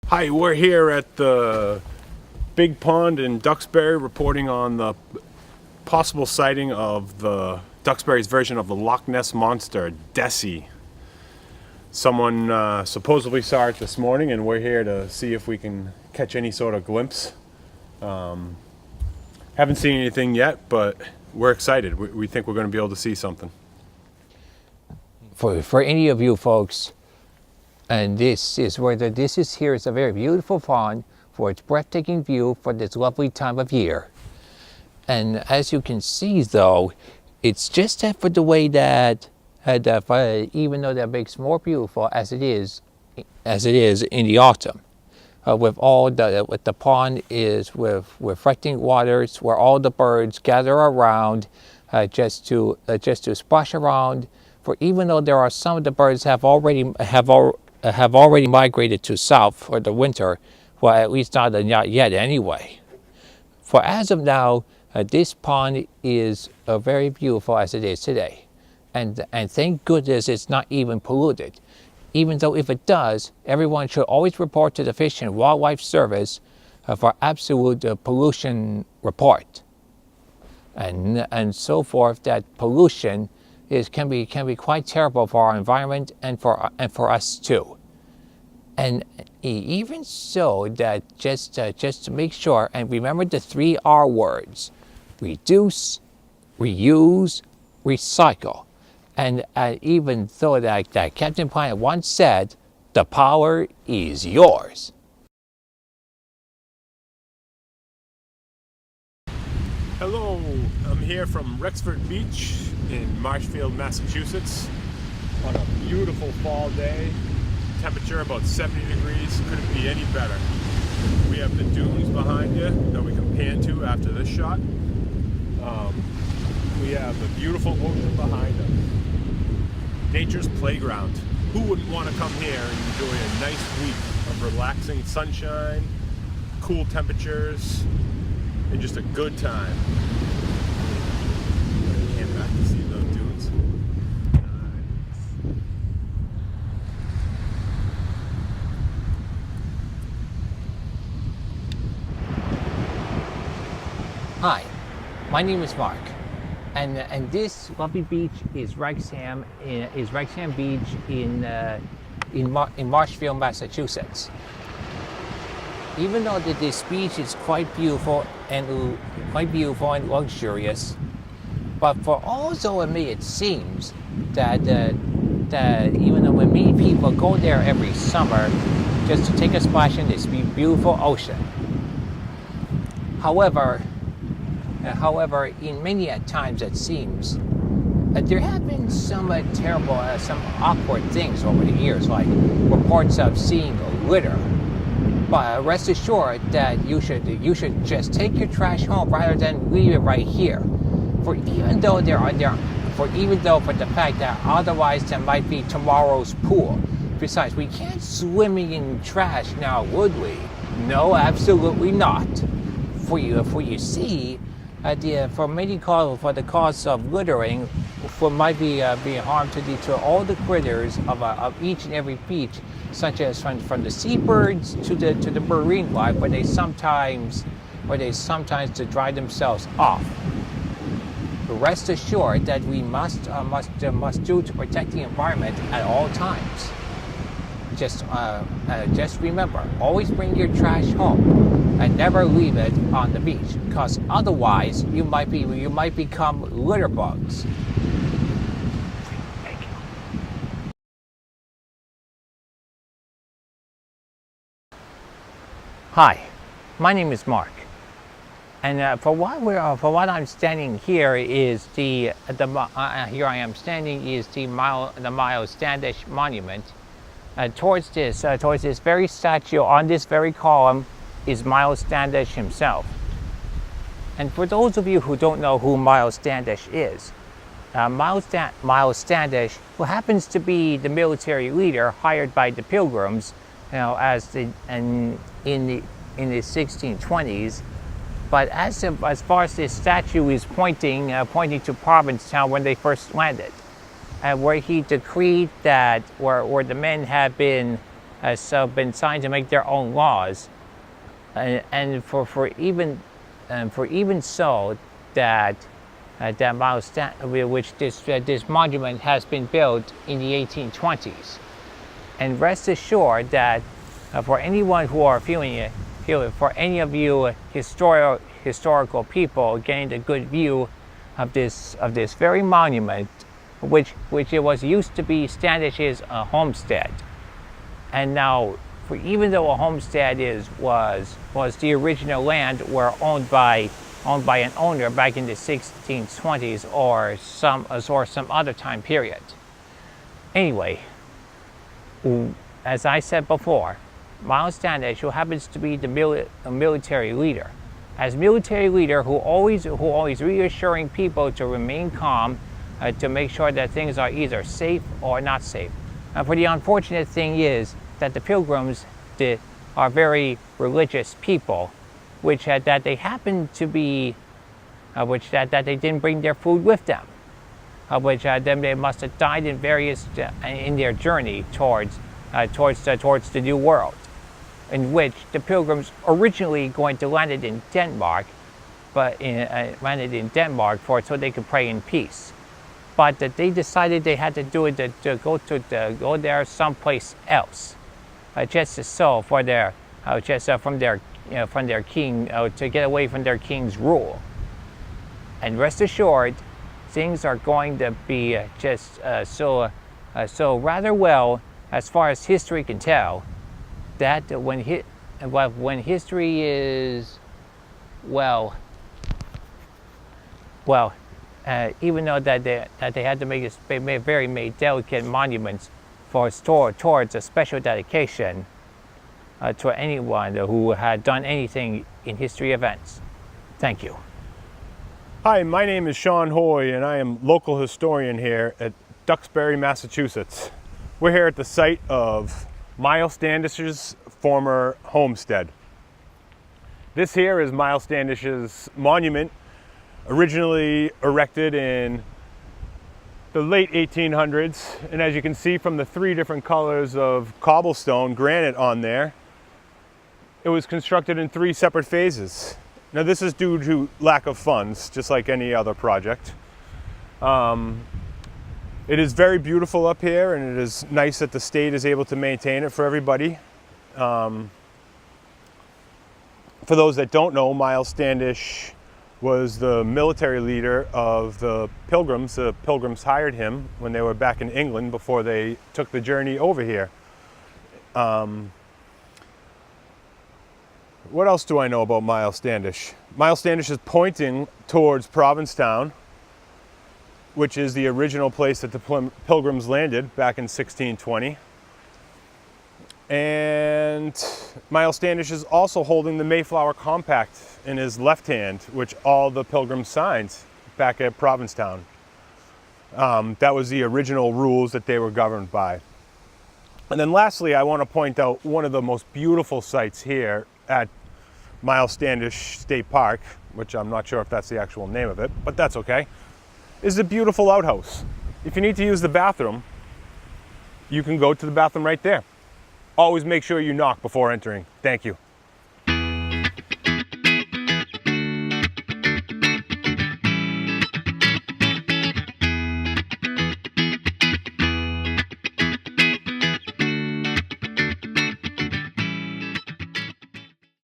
Hi, we're here at the Big Pond in Duxbury reporting on the possible sighting of the Duxbury's version of the Loch Ness Monster, Dessie. Someone supposedly saw it this morning, and we're here to see if we can catch any sort of glimpse. Haven't seen anything yet, but we're excited. We think we're going to be able to see something. For any of you folks, and this is here is a very beautiful pond for its breathtaking view for this lovely time of year. And as you can see, though, it's just that for the way that even though that makes more beautiful as it is in the autumn, with the pond is with reflecting waters where all the birds gather around just to splash around. For even though there are some of the birds have already migrated to south for the winter, well, at least not yet anyway. For as of now, this pond is very beautiful as it is today, and thank goodness it's not even polluted. Even though if it does, everyone should always report to the Fish and Wildlife Service for absolute pollution report, and so forth. That pollution can be quite terrible for our environment and for us too. And even so, that just to make sure and remember the 3 R words: reduce, reuse, recycle. And even though that Captain Planet once said, the power is yours. Hello, I'm here from Rexford Beach in Marshfield, Massachusetts on a beautiful fall day. Temperature about 70 degrees, couldn't be any better. We have the dunes behind you that we can pan to after this shot. We have the beautiful ocean behind us. Nature's playground. Who wouldn't want to come here and enjoy a nice week of relaxing sunshine, cool temperatures, and just a good time? I can't back to see those dunes. Hi, my name is Mark, and this lovely beach is Wrexham Beach in Marshfield, Massachusetts. Even though this beach is quite beautiful and luxurious, but for also it seems that even though when many people go there every summer just to take a splash in this beautiful ocean, however, in many times it seems there have been some terrible, some awkward things over the years, like reports of seeing litter. But rest assured that you should just take your trash home rather than leave it right here. For even though for the fact that otherwise there might be tomorrow's pool. Besides, we can't swim in trash now, would we? No, absolutely not. For you see, for the cause of littering, might be harm to all the critters of each and every beach, such as from the seabirds to the marine life, where they sometimes to dry themselves off. But rest assured that we must do to protect the environment at all times. Just remember, always bring your trash home and never leave it on the beach, because otherwise you might become litter bugs. Hi, my name is Mark, and for what I'm standing here is here I am standing is the Miles Standish Monument. Towards this very statue on this very column is Miles Standish himself. And for those of you who don't know who Miles Standish is, Miles Standish, who happens to be the military leader hired by the Pilgrims, in the 1620s. But as far as this statue is pointing to Provincetown when they first landed, where he decreed that where the men had been so been trying to make their own laws, and for even so that which this monument has been built in the 1820s. And rest assured that for anyone who are for any of you historical people getting a good view of this very monument, which it was used to be Standish's homestead, and now, even though a homestead was the original land were owned by an owner back in the 1620s or some other time period. Anyway, as I said before, Miles Standish, who happens to be a military leader, as military leader who always reassuring people to remain calm, to make sure that things are either safe or not safe. For the unfortunate thing is that the Pilgrims are very religious people, which that they happen to be, which that they didn't bring their food with them, which then they must have died in their journey towards the New World, in which the Pilgrims originally going to landed in Denmark, so they could pray in peace, but that they decided they had to do it to go there someplace else, just so for their from their king, to get away from their king's rule. And rest assured, things are going to be so rather well, as far as history can tell, that when history is even though that they had to make very delicate monuments towards a special dedication to anyone who had done anything in history events. Thank you. Hi, my name is Sean Hoy, and I am local historian here at Duxbury, Massachusetts. We're here at the site of Miles Standish's former homestead. This here is Miles Standish's monument, originally erected in the late 1800s, and as you can see from the 3 different colors of cobblestone granite on there, it was constructed in 3 separate phases. Now this is due to lack of funds, just like any other project. It is very beautiful up here, and it is nice that the state is able to maintain it for everybody. For those that don't know, Miles Standish was the military leader of the Pilgrims. The Pilgrims hired him when they were back in England before they took the journey over here. What else do I know about Miles Standish? Miles Standish is pointing towards Provincetown, which is the original place that the Pilgrims landed back in 1620. And Miles Standish is also holding the Mayflower Compact in his left hand, which all the Pilgrims signed back at Provincetown. That was the original rules that they were governed by. And then lastly, I want to point out one of the most beautiful sites here at Miles Standish State Park, which I'm not sure if that's the actual name of it, but that's okay, is a beautiful outhouse. If you need to use the bathroom, you can go to the bathroom right there. Always make sure you knock before entering. Thank you.